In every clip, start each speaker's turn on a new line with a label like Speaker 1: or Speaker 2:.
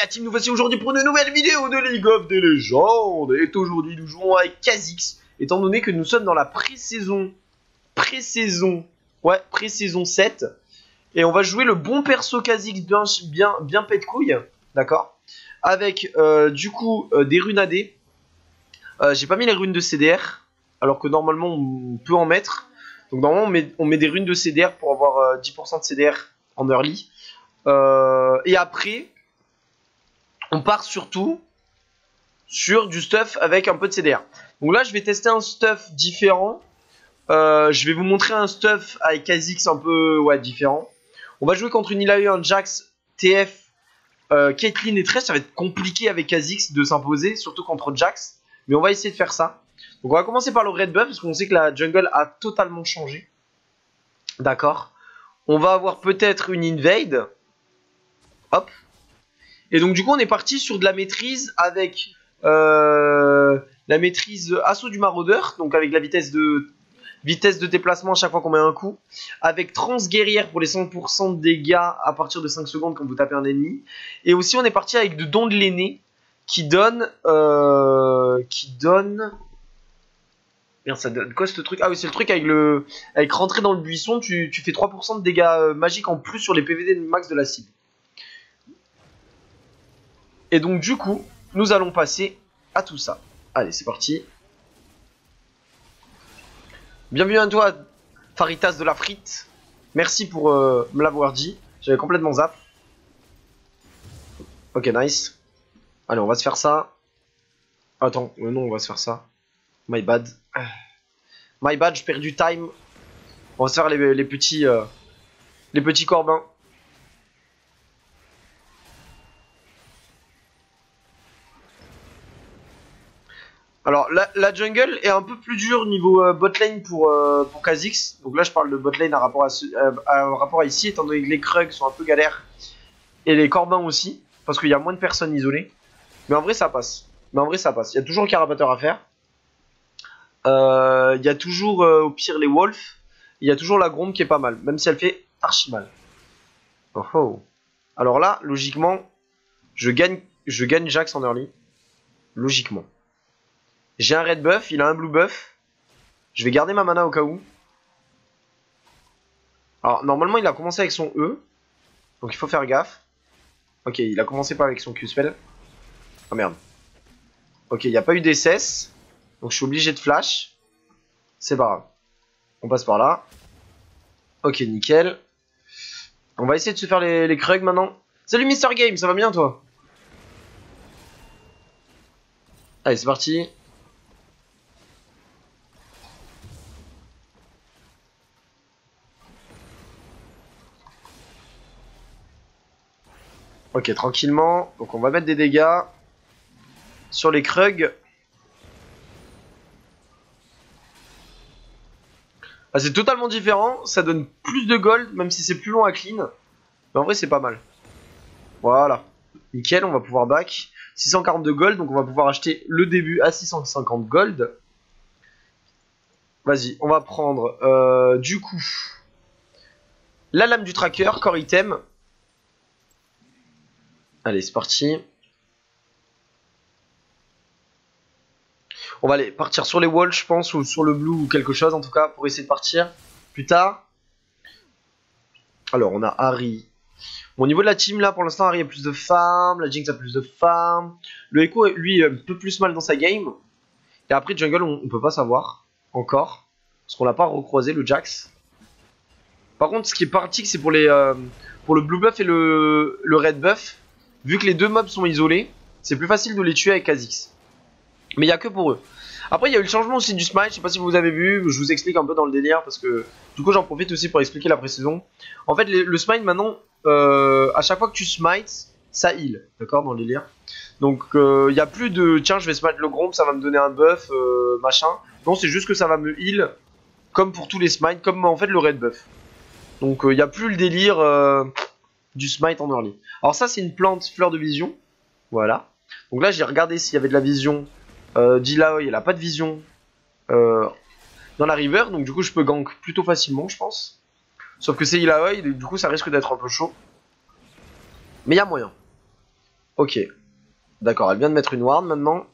Speaker 1: la team, nous voici aujourd'hui pour une nouvelle vidéo de League of Legends. Et aujourd'hui nous jouons avec Kha'Zix, étant donné que nous sommes dans la pré-saison 7. Et on va jouer le bon perso Kha'Zix bien pète de couilles, d'accord. Avec du coup des runes AD. J'ai pas mis les runes de CDR, alors que normalement on peut en mettre. Donc normalement on met des runes de CDR pour avoir 10% de CDR en early. Et après, on part surtout sur du stuff avec un peu de CDR. Donc là, je vais tester un stuff différent. Je vais vous montrer un stuff avec Kha'Zix un peu différent. On va jouer contre une Illaoi, un Jax, TF, Caitlyn et Thresh. Ça va être compliqué avec Kha'Zix de s'imposer, surtout contre Jax. Mais on va essayer de faire ça. Donc on va commencer par le red buff, parce qu'on sait que la jungle a totalement changé. D'accord. On va avoir peut-être une invade. Hop. Et donc du coup on est parti sur de la maîtrise avec la maîtrise assaut du maraudeur, donc avec la vitesse de déplacement à chaque fois qu'on met un coup, avec trans guerrière pour les 100% de dégâts à partir de 5 secondes quand vous tapez un ennemi, et aussi on est parti avec de don de l'aîné qui donne merde, ça donne quoi ce truc? Ah oui, c'est le truc avec rentrer dans le buisson, tu fais 3% de dégâts magiques en plus sur les PVD max de la cible. Et donc du coup, nous allons passer à tout ça. Allez, c'est parti. Bienvenue à toi, Faritas de la frite. Merci pour me l'avoir dit. J'avais complètement zap. Ok, nice. Allez, on va se faire ça. Attends, non, on va se faire ça. My bad. My bad, je perds du time. On va se faire les petits corbins. Alors la jungle est un peu plus dure niveau botlane pour Kha'Zix. Donc là je parle de botlane à rapport à ici, étant donné que les Krugs sont un peu galères. Et les Corbins aussi, parce qu'il y a moins de personnes isolées. Mais en vrai ça passe. Il y a toujours le carapateur à faire. Il y a toujours au pire les Wolves. Il y a toujours la Grom qui est pas mal, même si elle fait archi mal. Oh oh. Alors là, logiquement, je gagne Jax en early. Logiquement. J'ai un red buff, il a un blue buff. Je vais garder ma mana au cas où. Alors normalement il a commencé avec son E. Donc il faut faire gaffe. Ok, il a commencé pas avec son Q-spell. Oh merde. Ok, il n'y a pas eu d'SS. Donc je suis obligé de flash. C'est pas grave. On passe par là. Ok, nickel. On va essayer de se faire les Krugs maintenant. Salut Mister Game, ça va bien toi? Allez, c'est parti. Ok, tranquillement. Donc on va mettre des dégâts sur les Krugs. Ah, c'est totalement différent. Ça donne plus de gold, même si c'est plus long à clean. Mais en vrai, c'est pas mal. Voilà. Nickel, on va pouvoir back. 642 gold, donc on va pouvoir acheter le début à 650 gold. Vas-y, on va prendre du coup la lame du tracker, core item. Allez, c'est parti. On va aller partir sur les walls, je pense, ou sur le blue ou quelque chose en tout cas, pour essayer de partir plus tard. Alors, on a Harry. Bon, au niveau de la team, là, pour l'instant, Harry a plus de farm, la Jinx a plus de farm. Le Echo, lui, un peu plus mal dans sa game. Et après, jungle, on peut pas savoir encore, parce qu'on l'a pas recroisé, le Jax. Par contre, ce qui est pratique, c'est pour le blue buff et le red buff. Vu que les deux mobs sont isolés, c'est plus facile de les tuer avec Kha'Zix. Mais il n'y a que pour eux. Après, il y a eu le changement aussi du smite. Je sais pas si vous avez vu. Je vous explique un peu dans le délire. Parce que du coup, j'en profite aussi pour expliquer la pré-saison. En fait, le smite maintenant, à chaque fois que tu smites, ça heal. D'accord, dans le délire. Donc, il n'y a plus de tiens, je vais smite le Grom, ça va me donner un buff, machin. Non, c'est juste que ça va me heal. Comme pour tous les smites. Comme en fait le red buff. Donc, il n'y a plus le délire du smite en early. Alors, ça, c'est une plante fleur de vision. Voilà. Donc là, j'ai regardé s'il y avait de la vision. Illaoi, elle a pas de vision dans la river, donc du coup je peux gank plutôt facilement, je pense. Sauf que c'est Illaoi, du coup ça risque d'être un peu chaud. Mais il y a moyen. Ok. D'accord, elle vient de mettre une ward maintenant.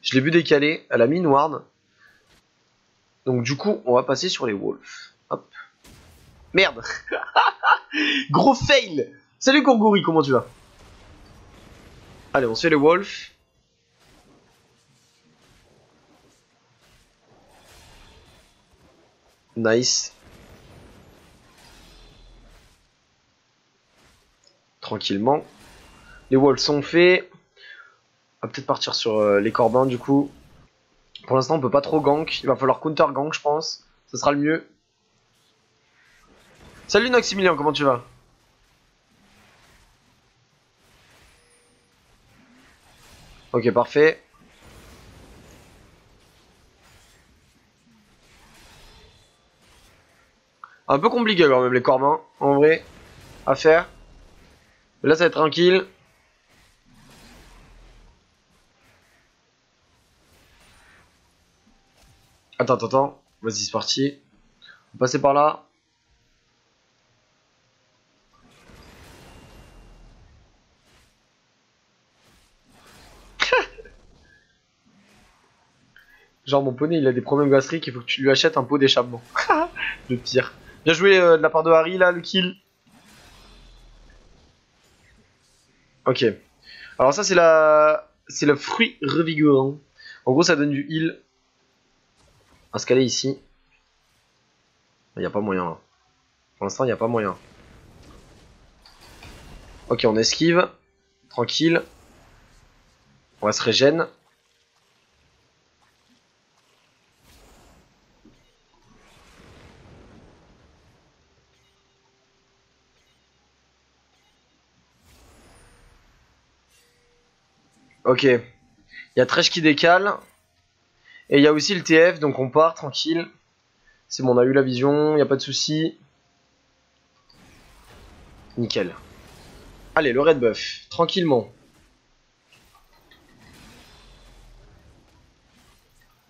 Speaker 1: Je l'ai vu décaler, elle a mis une ward. Donc du coup, on va passer sur les wolves. Hop. Merde. Gros fail. Salut Gourgouri, comment tu vas? Allez, on se fait les wolves. Nice. Tranquillement. Les wolves sont faits. On va peut-être partir sur les corbins du coup. Pour l'instant, on peut pas trop gank. Il va falloir counter gank, je pense. Ça sera le mieux. Salut Noxymilian, comment tu vas? Ok, parfait. Un peu compliqué quand même les corbins, en vrai, à faire. Mais là, ça va être tranquille. Attends. Vas-y, c'est parti. On va passer par là. Genre, mon poney, il a des problèmes gastriques, il faut que tu lui achètes un pot d'échappement. Le pire. Bien joué de la part de Harry, là, le kill. Ok. Alors ça, c'est la... C'est le fruit revigorant. En gros, ça donne du heal. On va se caler ici. Il n'y a pas moyen, là. Pour l'instant, il n'y a pas moyen. Ok, on esquive. Tranquille. On va se régène. Ok. Il y a Thresh qui décale. Et il y a aussi le TF, donc on part tranquille. C'est bon, on a eu la vision, il n'y a pas de souci. Nickel. Allez, le red buff, tranquillement.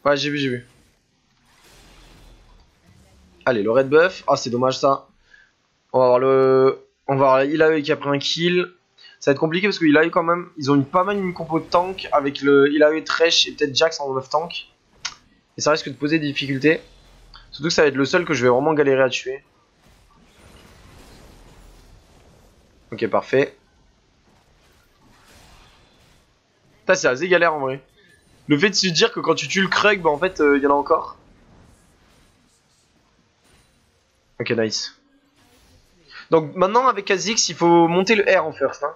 Speaker 1: Ouais, j'ai vu. Allez, le red buff. Ah, c'est dommage ça. On va voir le... On va voir Ilaoi qui a pris un kill. Ça va être compliqué parce que Ilaoi quand même, ils ont pas mal une compo de tank avec le Ilaoi Thresh et peut-être Jax en 9 tank. Et ça risque de poser des difficultés. Surtout que ça va être le seul que je vais vraiment galérer à tuer. Ok, parfait. Ça, c'est assez galère en vrai. Le fait de se dire que quand tu tues le Krug, bah en fait, il y en a encore. Ok, nice. Donc maintenant, avec Kha'Zix, il faut monter le R en first. Hein.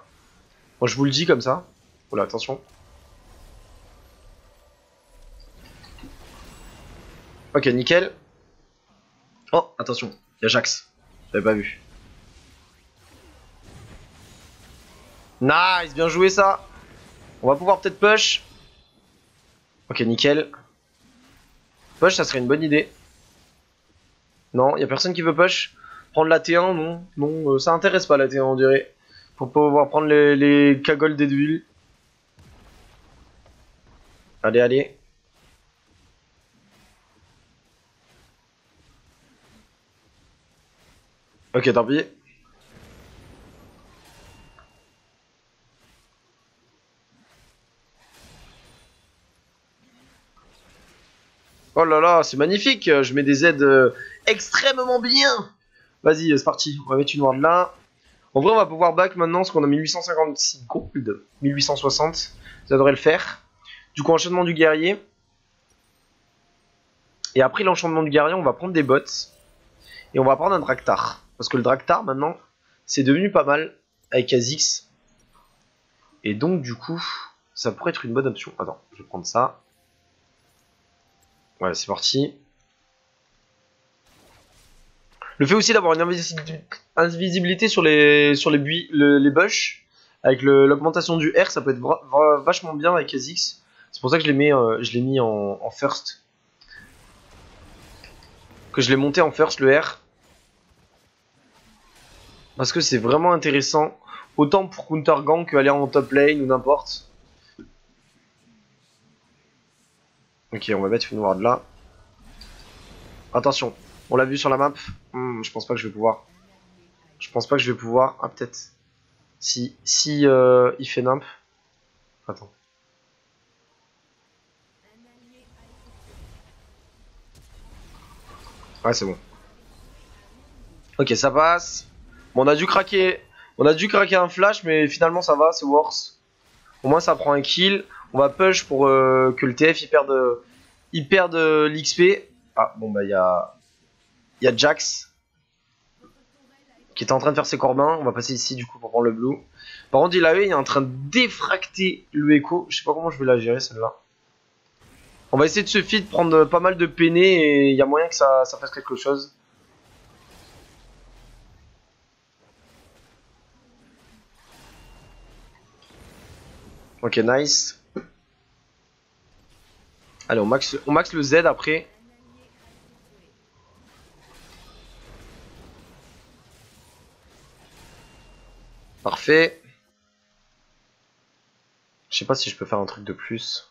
Speaker 1: Moi, je vous le dis comme ça. Oula, attention. Ok, nickel. Oh, attention, il y a Jax. J'avais pas vu. Nice, bien joué ça. On va pouvoir peut-être push. Ok, nickel. Push, ça serait une bonne idée. Non, y a personne qui veut push. Prendre la T1, non. Non, ça intéresse pas la T1, on dirait. Pour pouvoir prendre les cagoles des d'huile. Allez. Ok, tant pis. Oh là là, c'est magnifique. Je mets des aides extrêmement bien. Vas-y, c'est parti. On va mettre une ward là. En vrai, on va pouvoir back maintenant parce qu'on a 1856 gold. 1860. Ça devrait le faire. Du coup, enchaînement du guerrier. Et après l'enchantement du guerrier, on va prendre des bots. Et on va prendre un Draktar. Parce que le Draktar, maintenant, c'est devenu pas mal avec Kha'Zix. Et donc, du coup, ça pourrait être une bonne option. Attends, je vais prendre ça. Voilà, c'est parti. Le fait aussi d'avoir une invisibilité sur les les bush, avec l'augmentation du R, ça peut être vachement bien avec Kha'Zix. C'est pour ça que je l'ai mis en first. Que je l'ai monté en first, le R. Parce que c'est vraiment intéressant. Autant pour counter gank que aller en top lane ou n'importe. Ok, on va mettre une ward là. Attention, on l'a vu sur la map. Je pense pas que je vais pouvoir. Je pense pas que je vais pouvoir. Ah, peut-être. Si il fait nimp. Attends. Ouais, c'est bon. Ok, ça passe. Bon, on a dû craquer. On a dû craquer un flash, mais finalement ça va, c'est worse. Au moins ça prend un kill. On va push pour que le TF il perde l'XP. Ah, bon bah il y a Jax qui était en train de faire ses corbins. On va passer ici du coup pour prendre le blue. Par contre, il est en train de défracter le Echo. Je sais pas comment je vais la gérer celle-là. On va essayer de se feed, prendre pas mal de peiné et il y a moyen que ça fasse quelque chose. Ok, nice. Allez, on max le Z après. Parfait. Je sais pas si je peux faire un truc de plus.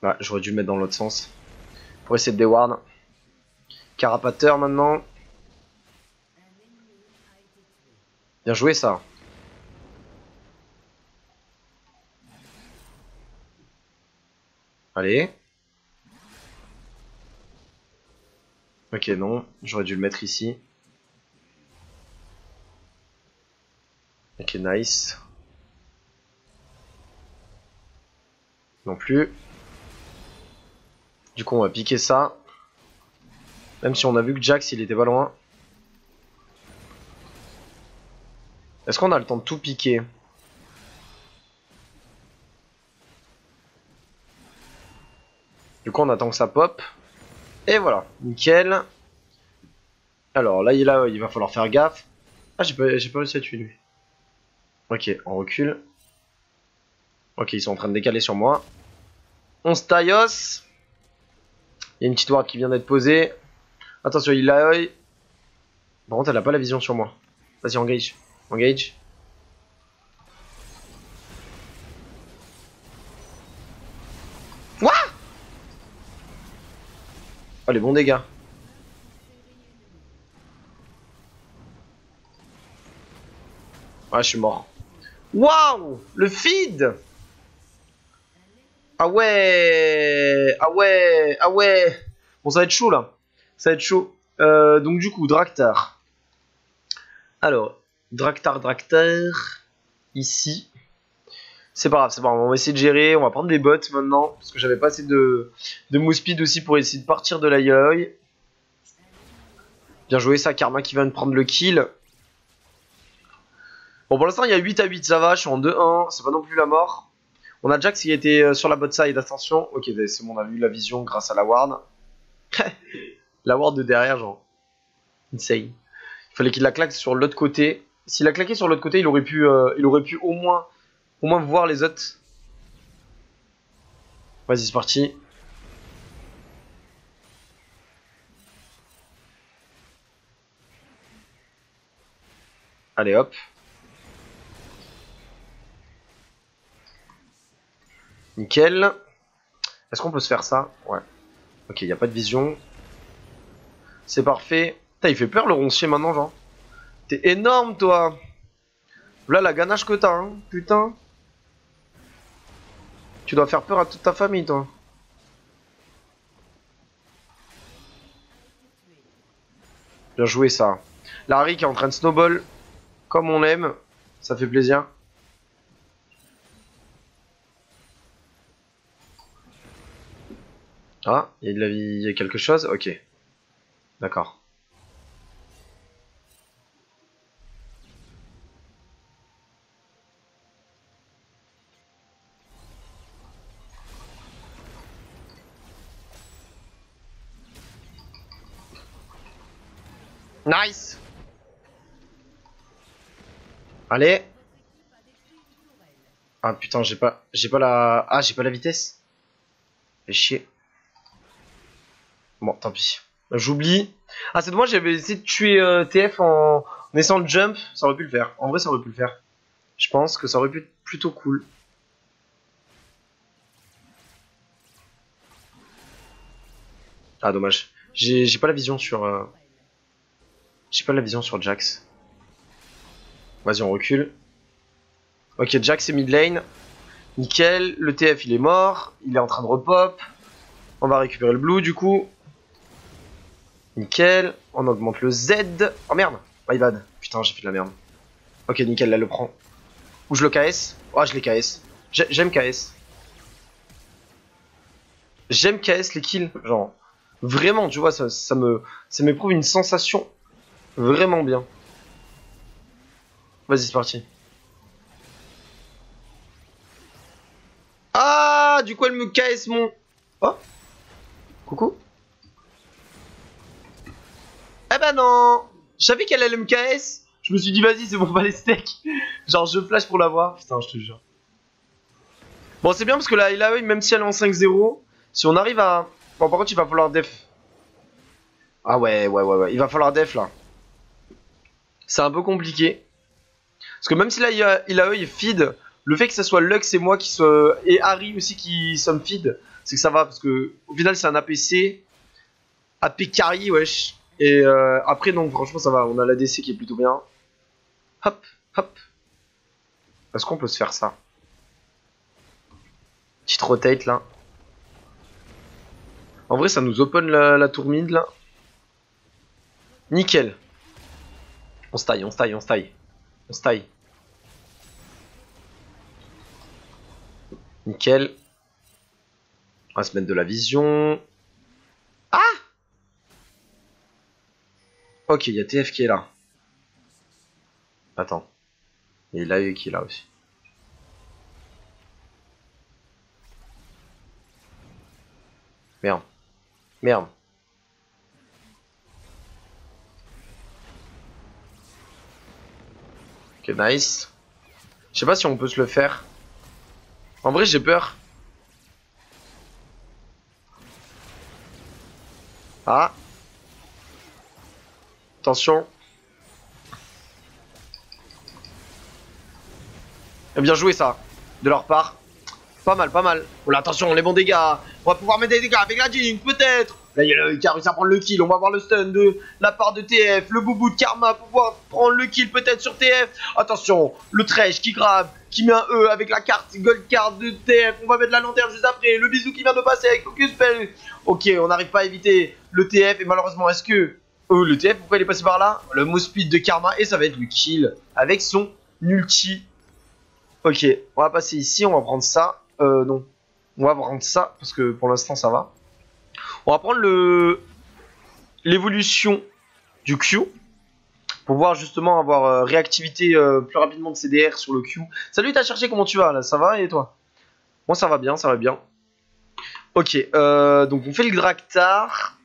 Speaker 1: Ouais, j'aurais dû le mettre dans l'autre sens. Pour essayer de déward. Carapateur maintenant. Bien joué ça. Allez. Ok, non. J'aurais dû le mettre ici. Ok, nice. Non plus. Du coup, on va piquer ça. Même si on a vu que Jax, il était pas loin. Est-ce qu'on a le temps de tout piquer? Du coup, on attend que ça pop. Et voilà, nickel. Alors là, il va falloir faire gaffe. Ah, j'ai pas réussi à tuer lui. Ok, on recule. Ok, ils sont en train de décaler sur moi. On se taillos. Il y a une petite ward qui vient d'être posée. Attention, il a œil. Par contre, elle a pas la vision sur moi. Vas-y, engage. Engage. What? Oh, les bons dégâts. Ouais, je suis mort. Waouh! Le feed! Ah ouais! Ah ouais! Ah ouais! Bon, ça va être chaud là. Ça va être chaud. Donc, du coup, Draktar. Alors, Draktar. Ici. C'est pas grave, c'est pas grave. On va essayer de gérer. On va prendre des bots maintenant. Parce que j'avais pas assez de move speed aussi pour essayer de partir de l'AIOI. Bien joué, ça. Karma qui vient de prendre le kill. Bon, pour l'instant, il y a 8 à 8. Ça va. Je suis en 2-1. C'est pas non plus la mort. On a Jax qui était sur la bot side. Attention. Ok, c'est bon. On a vu la vision grâce à la ward. La ward de derrière, genre. Insane. Il fallait qu'il la claque sur l'autre côté. S'il a claqué sur l'autre côté, il aurait pu au moins voir les autres. Vas-y, c'est parti. Allez, hop. Nickel. Est-ce qu'on peut se faire ça? Ouais. Ok, il n'y a pas de vision. C'est parfait. Putain, il fait peur le roncier maintenant, genre. T'es énorme, toi. Là, la ganache que t'as, hein. Putain. Tu dois faire peur à toute ta famille, toi. Bien joué, ça. Larry qui est en train de snowball. Comme on l'aime. Ça fait plaisir. Ah, il y a de la vie, il y a quelque chose. Ok. D'accord. Nice. Allez. Ah putain, j'ai pas la, ah j'ai pas la vitesse. Fais chier. Bon, tant pis. J'oublie. Ah, c'est dommage, j'avais essayé de tuer TF en essayant de jump. Ça aurait pu le faire. En vrai, ça aurait pu le faire. Je pense que ça aurait pu être plutôt cool. Ah, dommage. J'ai pas la vision sur. J'ai pas la vision sur Jax. Vas-y, on recule. Ok, Jack c'est mid lane. Nickel. Le TF il est mort. Il est en train de repop. On va récupérer le blue du coup. Nickel. On augmente le Z. Oh merde. My bad. Putain, j'ai fait de la merde. Ok, nickel, là le prend. Ou je le KS. Oh, je l'ai KS. J'aime KS. J'aime KS les kills. Genre, vraiment, tu vois, ça m'éprouve une sensation vraiment bien. Vas-y, c'est parti. Ah, du coup, elle me KS mon... Oh. Coucou. Eh ben non. Je savais qu'elle allait me KS. Je me suis dit, vas-y, c'est bon, pas les steaks. Genre, je flash pour l'avoir. Putain, je te jure. Bon, c'est bien parce que là, même si elle est en 5-0, si on arrive à... Bon, par contre, il va falloir def. Ah ouais. Il va falloir def, là. C'est un peu compliqué. Parce que même si là, il a eux, feed, le fait que ça soit Lux et moi qui soit... Et Harry aussi qui sommes feed, c'est que ça va. Parce que au final, c'est un APC. AP carry, wesh. Et après, non, franchement, ça va. On a l'ADC qui est plutôt bien. Hop, hop. Est-ce qu'on peut se faire ça? Petite rotate, là. En vrai, ça nous open la tour mid, là. Nickel. On se taille. On se taille. Nickel. On va se mettre de la vision. Ah! Ok, il y a TF qui est là. Attends. Et il a eu qui est là aussi. Merde. Merde. Ok, nice. Je sais pas si on peut se le faire. En vrai, j'ai peur. Ah. Attention. Bien joué ça. De leur part. Pas mal, pas mal. Oh là, attention, les bons dégâts. On va pouvoir mettre des dégâts avec la Jinx, peut-être. Là, il y a le qui a réussi à prendre le kill. On va voir le stun de la part de TF. Le boubou de Karma pour pouvoir prendre le kill peut-être sur TF. Attention, le Thresh qui grave, qui met un E avec la carte Gold Card de TF. On va mettre la lanterne juste après. Le bisou qui vient de passer avec Focus Spell. Ok, on n'arrive pas à éviter le TF. Et malheureusement, est-ce que... Oh, le TF, pourquoi il est passé par là? Le move speed de Karma. Et ça va être le kill avec son ulti. Ok, on va passer ici. On va prendre ça. Non. On va prendre ça parce que pour l'instant ça va. On va prendre l'évolution du Q pour voir justement avoir réactivité plus rapidement de CDR sur le Q. Salut, t'as cherché, comment tu vas là? Ça va et toi? Moi ça va bien, ça va bien. Ok, donc on fait le Draktar.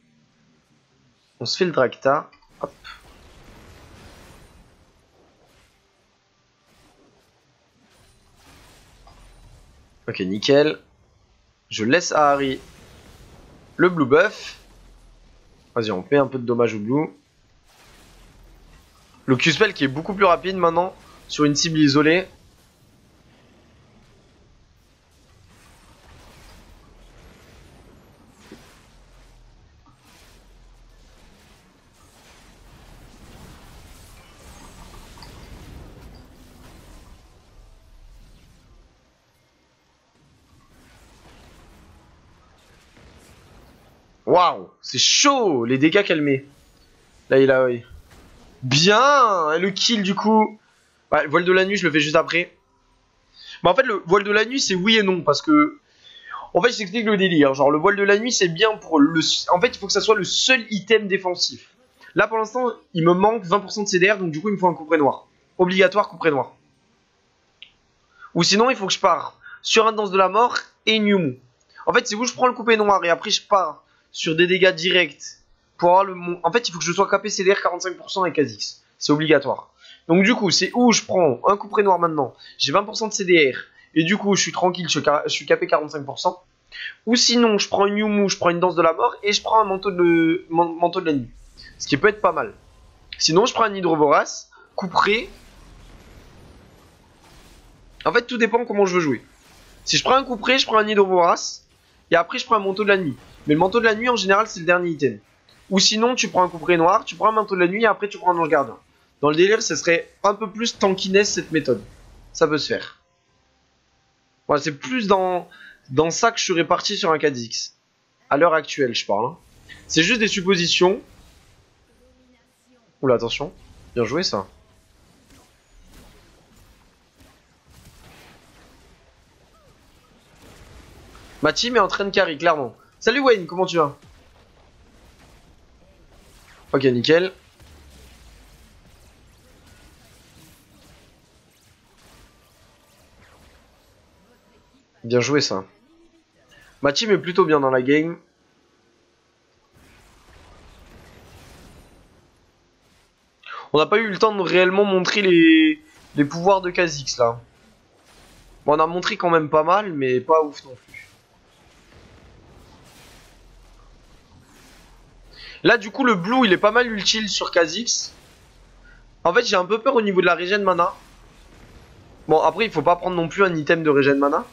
Speaker 1: On se fait le Draktar. Hop. Ok, nickel. Je laisse à Harry le blue buff. Vas-y, on fait un peu de dommage au blue. Le Q-spell qui est beaucoup plus rapide maintenant sur une cible isolée. Waouh, c'est chaud les dégâts qu'elle met. Là, il a... Oui. Bien. Et le kill du coup. Ouais, voile de la nuit, je le fais juste après. Mais en fait, le voile de la nuit, c'est oui et non. Parce que... En fait, je t'explique le délire. Genre, le voile de la nuit, c'est bien pour le... En fait, il faut que ça soit le seul item défensif. Là, pour l'instant, il me manque 20% de CDR. Donc, du coup, il me faut un couperet noir. Obligatoire couperet noir. Ou sinon, il faut que je pars sur un danse de la mort et une Yumu. En fait, c'est où je prends le couperet noir et après, je pars sur des dégâts directs. Pour avoir le... En fait, il faut que je sois capé CDR 45% avec Kha'Zix. C'est obligatoire. Donc du coup, c'est où je prends un couperet noir maintenant. J'ai 20% de CDR. Et du coup, je suis tranquille, je suis capé 45%. Ou sinon, je prends une Yumu, je prends une danse de la mort. Et je prends un manteau de la nuit. Ce qui peut être pas mal. Sinon, je prends un hydrovorace, couperet. En fait, tout dépend comment je veux jouer. Si je prends un couperet, je prends un hydrovorace. Et après, je prends un manteau de la nuit. Mais le manteau de la nuit, en général, c'est le dernier item. Ou sinon, tu prends un couperet noir, tu prends un manteau de la nuit et après, tu prends un ange gardien. Dans le délire, ce serait un peu plus tankiness cette méthode. Ça peut se faire. Voilà, c'est plus dans ça que je serais parti sur un 4X. À l'heure actuelle, je parle. Hein. C'est juste des suppositions. Oula, attention. Bien joué ça. Ma team est en train de carry, clairement. Salut Wayne, comment tu vas? Ok, nickel. Bien joué ça. Ma team est plutôt bien dans la game. On n'a pas eu le temps de réellement montrer les pouvoirs de Kha'Zix là. Bon, on a montré quand même pas mal, mais pas ouf non plus. Là, du coup, le blue, il est pas mal utile sur Kha'Zix. En fait, j'ai un peu peur au niveau de la régène mana. Bon, après, il faut pas prendre non plus un item de régène mana.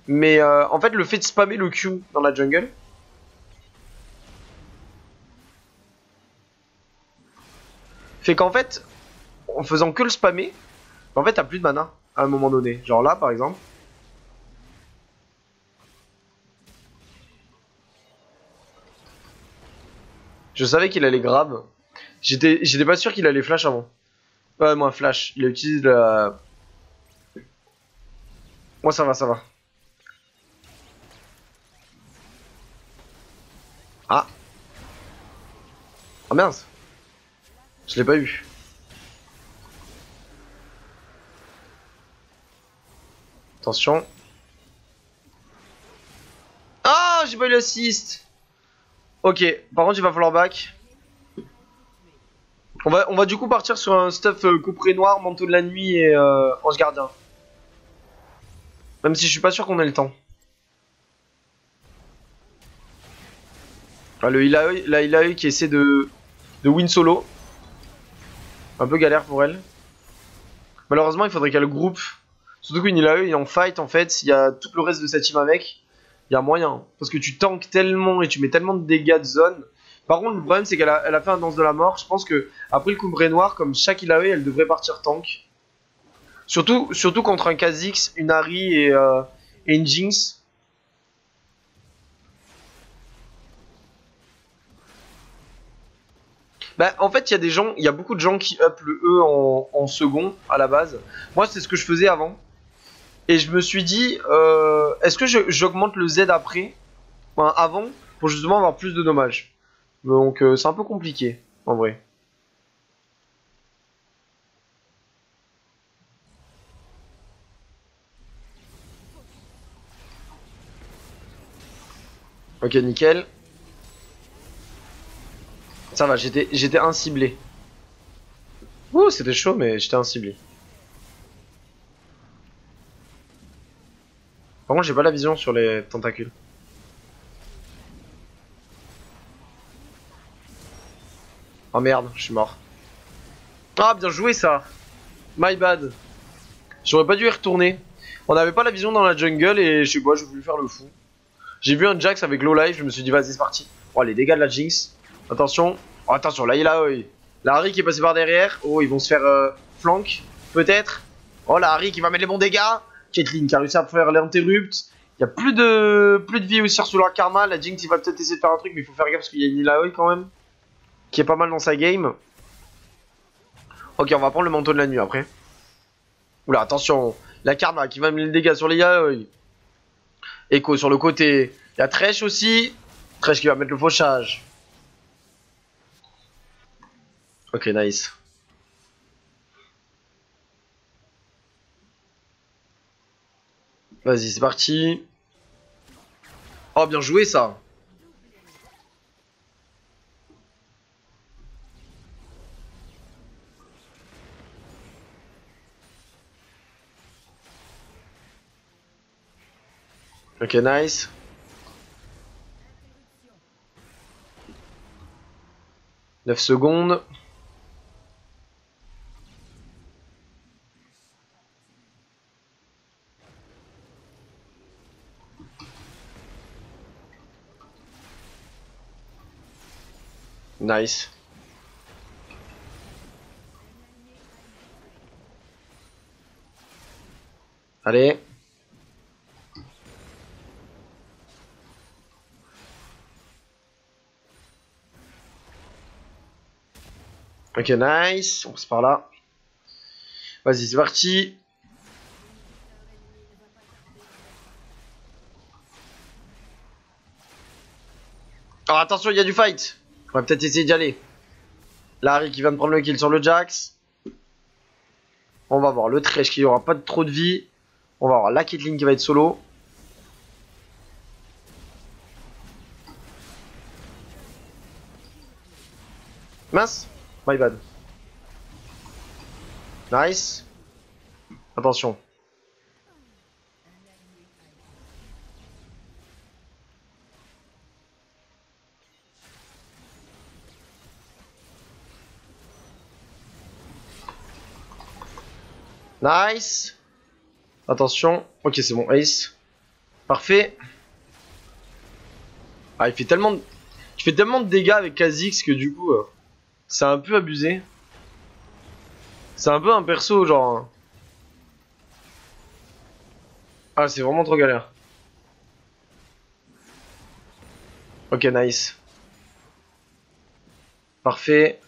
Speaker 1: Mais en fait, le fait de spammer le Q dans la jungle. Fait qu'en fait, en faisant que le spammer, en fait, t'as plus de mana à un moment donné. Genre là, par exemple. Je savais qu'il allait grab. J'étais pas sûr qu'il allait flash avant. Ouais, moi, flash. Il a utilisé la... Moi, ça va, ça va. Ah. Ah mince. Je l'ai pas eu. Attention. Ah, j'ai pas eu l'assist. Ok, par contre, il va falloir back. On va du coup partir sur un stuff couperet noir, manteau de la nuit et ange gardien. Même si je suis pas sûr qu'on ait le temps. Ah, la Ilaoi qui essaie de win solo. Un peu galère pour elle. Malheureusement, il faudrait qu'elle groupe. Surtout qu'une Ilaoi est en fight, en fait, il y a tout le reste de sa team avec. Il y a moyen. Parce que tu tankes tellement et tu mets tellement de dégâts de zone. Par contre, le problème, c'est qu'elle a fait un danse de la mort. Je pense que après le couperet noir, comme chaque Ilaoi, elle devrait partir tank. Surtout contre un Kha'Zix, une Ahri et une Jinx. Bah, en fait, il y a beaucoup de gens qui up le E en second à la base. Moi, c'est ce que je faisais avant. Et je me suis dit, est-ce que j'augmente le Z après, enfin, avant, pour justement avoir plus de dommages. Donc, c'est un peu compliqué, en vrai. Ok, nickel. Ça va, j'étais inciblé. Ouh, c'était chaud, mais j'étais inciblé. Par contre, j'ai pas la vision sur les tentacules. Oh merde, je suis mort. Ah, bien joué ça. My bad. J'aurais pas dû y retourner. On n'avait pas la vision dans la jungle et je sais pas, j'ai voulu faire le fou. J'ai vu un Jax avec low life, je me suis dit vas-y c'est parti. Oh les dégâts de la Jinx. Attention. Oh, attention, là il a oi. La Harry qui est passée par derrière. Oh ils vont se faire flank. Peut-être. Oh la Harry qui va mettre les bons dégâts. Caitlyn qui a réussi à faire l'interrupt. Il y a plus de vie aussi sur la karma. La Jinx il va peut-être essayer de faire un truc mais il faut faire gaffe parce qu'il y a une Ilaoi quand même. Qui est pas mal dans sa game. Ok on va prendre le manteau de la nuit après. Oula attention. La karma qui va mettre les dégâts sur les Yaoi. Echo sur le côté. Il y a Thresh aussi. Thresh qui va mettre le fauchage. Ok, nice. Vas-y, c'est parti. Oh, bien joué ça. Ok, nice. Neuf secondes. Nice. Allez. Ok, nice. On passe par là. Vas-y, c'est parti. Alors attention, il y a du fight. On va peut-être essayer d'y aller. Larry qui vient de prendre le kill sur le Jax. On va voir le Thresh qui aura pas trop de vie. On va voir la Caitlyn qui va être solo. Mince. My bad. Nice. Attention. Nice. Attention. Ok, c'est bon. Ace. Parfait. Ah, il fait tellement de dégâts avec Kha'Zix que du coup, c'est un peu abusé. C'est un peu un perso, genre... Ah, c'est vraiment trop galère. Ok, nice. Parfait.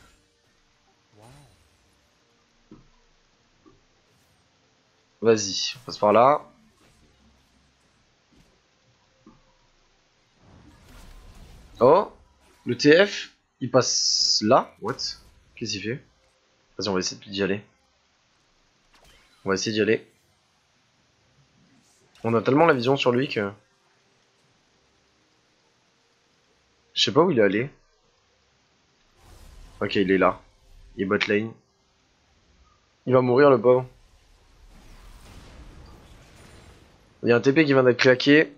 Speaker 1: Vas-y, on passe par là. Oh, le TF, il passe là. What? Qu'est-ce qu'il fait? Vas-y, on va essayer d'y aller. On va essayer d'y aller. On a tellement la vision sur lui que... Je sais pas où il est allé. Ok, il est là. Il est bot lane. Il va mourir, le pauvre. Il y a un TP qui vient d'être claqué.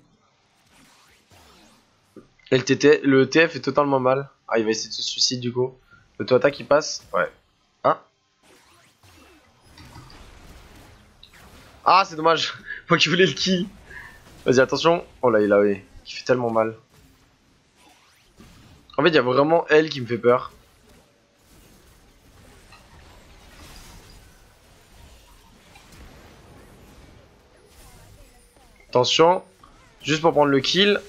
Speaker 1: Et le TF est totalement mal. Ah, il va essayer de se suicider du coup. Le auto attaque il passe. Ouais. Ah. Ah, c'est dommage. Moi qui voulais le kill. Vas-y, attention. Oh là, il a, oui. Il fait tellement mal. En fait, il y a vraiment elle qui me fait peur. Attention. Juste pour prendre le kill.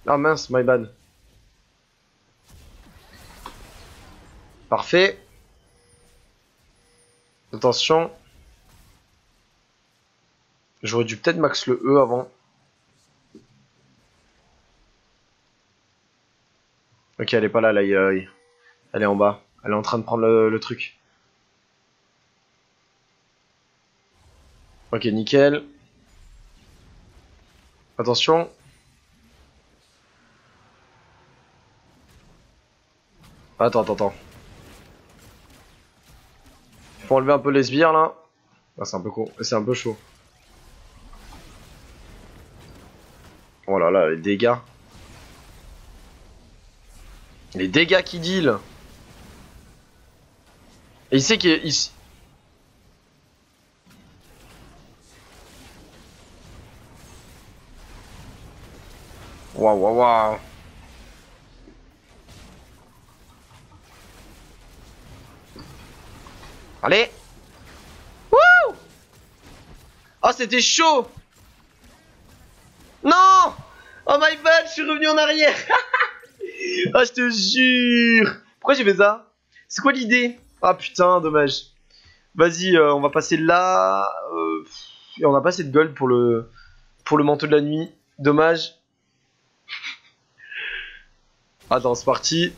Speaker 1: Ah mince, my bad. Parfait. Attention. J'aurais dû peut-être max le E avant. Ok, elle est pas là, là. Elle est en bas. Elle est en train de prendre le truc. Ok, nickel. Attention. Attends. Faut enlever un peu les sbires là. Ah, c'est un peu court. C'est un peu chaud. Oh là là, les dégâts. Les dégâts qu'il deal. Et il sait qu'il... Waouh. Allez. Wouh. Oh, c'était chaud. Non. Oh my bad, je suis revenu en arrière. Oh, je te jure. Pourquoi j'ai fait ça? C'est quoi l'idée? Ah putain, dommage. Vas-y, on va passer là. Et on a pas assez de gold pour le manteau de la nuit. Dommage. Attends, c'est parti.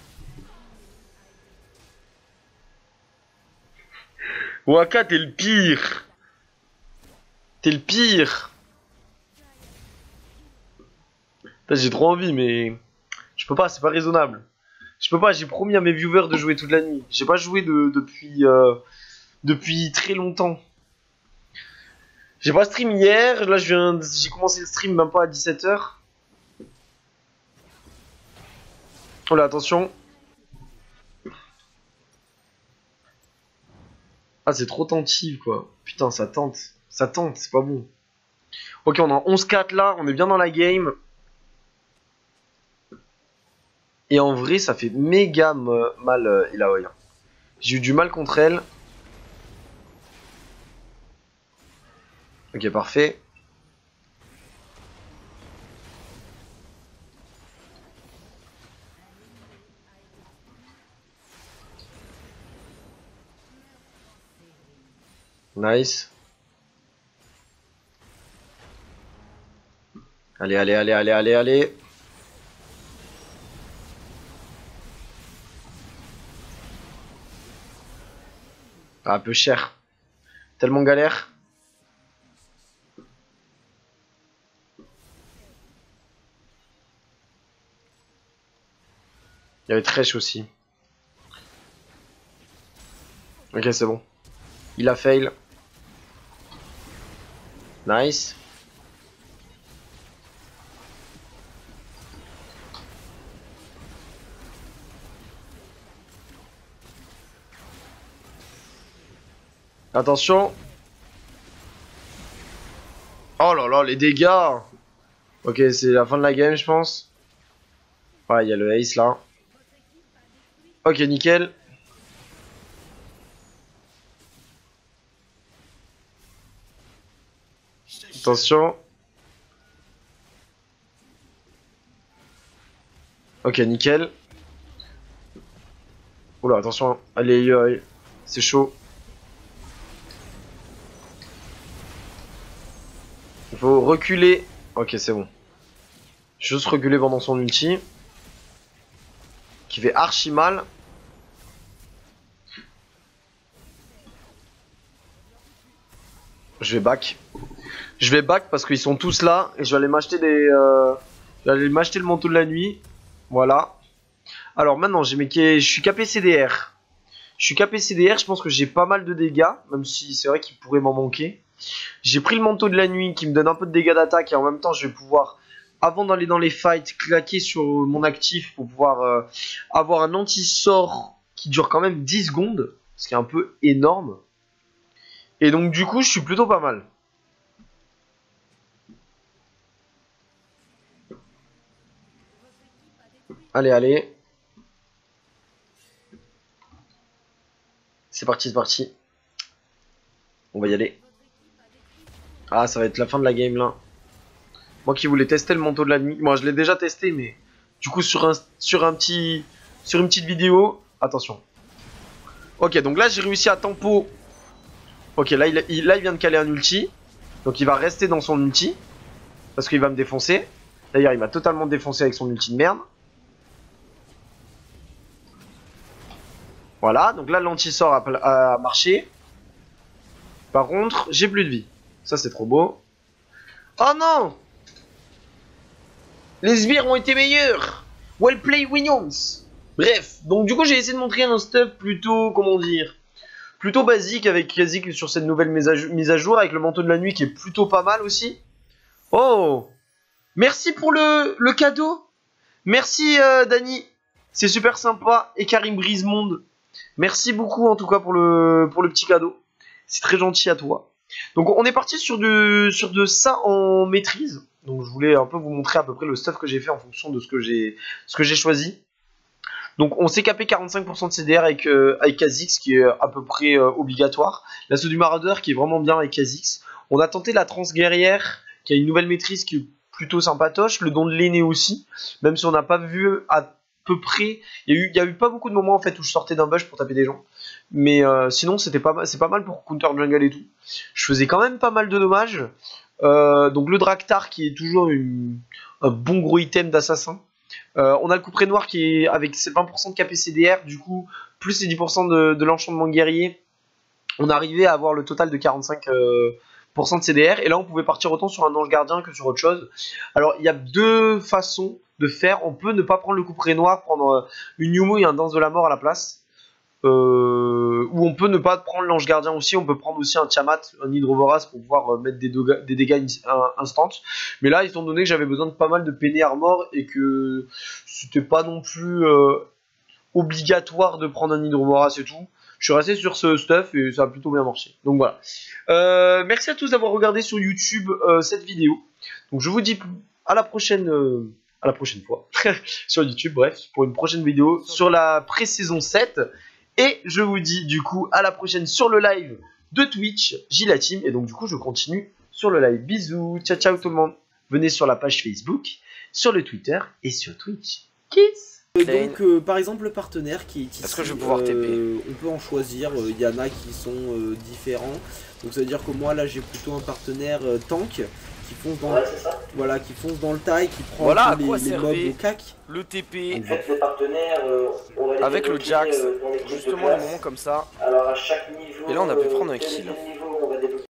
Speaker 1: Waka, t'es le pire. T'es le pire. J'ai trop envie, mais je peux pas, c'est pas raisonnable. Je peux pas, j'ai promis à mes viewers de jouer toute la nuit. J'ai pas joué depuis très longtemps. J'ai pas stream hier, là j'ai commencé le stream même pas à 17h. Oh là, attention. Ah, c'est trop tentive quoi. Putain, ça tente. Ça tente, c'est pas bon. Ok, on a 11-4 là, on est bien dans la game. Et en vrai, ça fait méga mal Ilaoi. J'ai eu du mal contre elle. Ok, parfait. Nice. Allez, allez, allez, allez, allez, allez. Ah, un peu cher. Tellement galère. Il y avait Thresh aussi. Ok, c'est bon. Il a fail. Nice. Attention. Oh là là, les dégâts. Ok, c'est la fin de la game, je pense. Ouais, il y a le ace là. Ok, nickel. Attention. Ok, nickel. Oula, attention. Allez, allez. C'est chaud. Il faut reculer. Ok, c'est bon. Juste reculer pendant son ulti. Qui fait archi mal. Je vais back. Je vais back parce qu'ils sont tous là. Et je vais aller m'acheter des... je vais aller m'acheter le manteau de la nuit. Voilà. Alors maintenant, je suis capé CDR. Je suis capé CDR, je pense que j'ai pas mal de dégâts. Même si c'est vrai qu'il pourrait m'en manquer. J'ai pris le manteau de la nuit qui me donne un peu de dégâts d'attaque. Et en même temps, je vais pouvoir, avant d'aller dans les fights, claquer sur mon actif pour pouvoir avoir un anti-sort qui dure quand même 10 secondes. Ce qui est un peu énorme. Et donc du coup, je suis plutôt pas mal. Allez, allez. C'est parti, c'est parti. On va y aller. Ah, ça va être la fin de la game là. Moi qui voulais tester le manteau de la nuit. Moi, je l'ai déjà testé, mais du coup sur une petite vidéo. Attention. Ok, donc là j'ai réussi à tempo. Ok, là il vient de caler un ulti. Donc il va rester dans son ulti. Parce qu'il va me défoncer. D'ailleurs, il m'a totalement défoncé avec son ulti de merde. Voilà, donc là l'anti-sort a marché. Par contre, j'ai plus de vie. Ça c'est trop beau. Oh non! Les sbires ont été meilleurs. Well play Williams. Bref, donc du coup j'ai essayé de montrer un stuff plutôt, comment dire, plutôt basique avec Kha'Zix sur cette nouvelle mise à jour avec le manteau de la nuit qui est plutôt pas mal aussi. Oh, merci pour le cadeau. Merci Dany, c'est super sympa. Et Karim Brisemonde, merci beaucoup en tout cas pour le petit cadeau. C'est très gentil à toi. Donc on est parti sur de ça en maîtrise. Donc je voulais un peu vous montrer à peu près le stuff que j'ai fait en fonction de ce que j'ai choisi. Donc on s'est capé 45% de CDR avec Kha'Zix qui est à peu près obligatoire. L'assaut du maraudeur qui est vraiment bien avec Kha'Zix. On a tenté la transe guerrière qui a une nouvelle maîtrise qui est plutôt sympatoche. Le don de l'aîné aussi. Même si on n'a pas vu à peu près... Il y a eu pas beaucoup de moments en fait où je sortais d'un bush pour taper des gens. Mais sinon c'est pas mal pour counter jungle et tout. Je faisais quand même pas mal de dommages. Donc le Draktar qui est toujours un bon gros item d'assassin. On a le couperet noir qui est avec ses 20% de KPCDR, du coup, plus les 10% de l'enchantement guerrier, on arrivait à avoir le total de 45% de CDR, et là on pouvait partir autant sur un ange gardien que sur autre chose. Alors il y a deux façons de faire, on peut ne pas prendre le couperet noir, prendre une Yumo et un danse de la mort à la place, ou on peut ne pas prendre l'ange gardien aussi, on peut prendre aussi un Tiamat, un Hydrovoras pour pouvoir mettre des dégâts instant. Mais là, étant donné que j'avais besoin de pas mal de penny armor et que c'était pas non plus obligatoire de prendre un Hydrovoras et tout, je suis resté sur ce stuff et ça a plutôt bien marché. Donc voilà. Merci à tous d'avoir regardé sur YouTube cette vidéo. Donc je vous dis à la prochaine fois sur YouTube, bref, pour une prochaine vidéo sur la pré-saison 7. Et je vous dis du coup à la prochaine sur le live de Twitch, Gilateam. Et donc du coup je continue sur le live. Bisous, ciao ciao tout le monde. Venez sur la page Facebook, sur le Twitter et sur Twitch. Kiss.
Speaker 2: Donc par exemple le partenaire qui est ici,
Speaker 3: est-ce que je vais pouvoir TP?
Speaker 2: on peut en choisir, il y en a qui sont différents. Donc ça veut dire que moi là j'ai plutôt un partenaire tank qui fonce dans, voilà, qui fonce dans le tas et qui prend
Speaker 3: voilà
Speaker 2: les mobs au cac.
Speaker 3: Le TP
Speaker 4: Les partenaires, on va les
Speaker 3: avec le Jax,
Speaker 4: dans les groupes de
Speaker 3: justement le
Speaker 4: classe.
Speaker 3: moment comme ça.
Speaker 4: Alors à chaque niveau,
Speaker 3: Et là on a pu prendre un kill.
Speaker 4: deuxième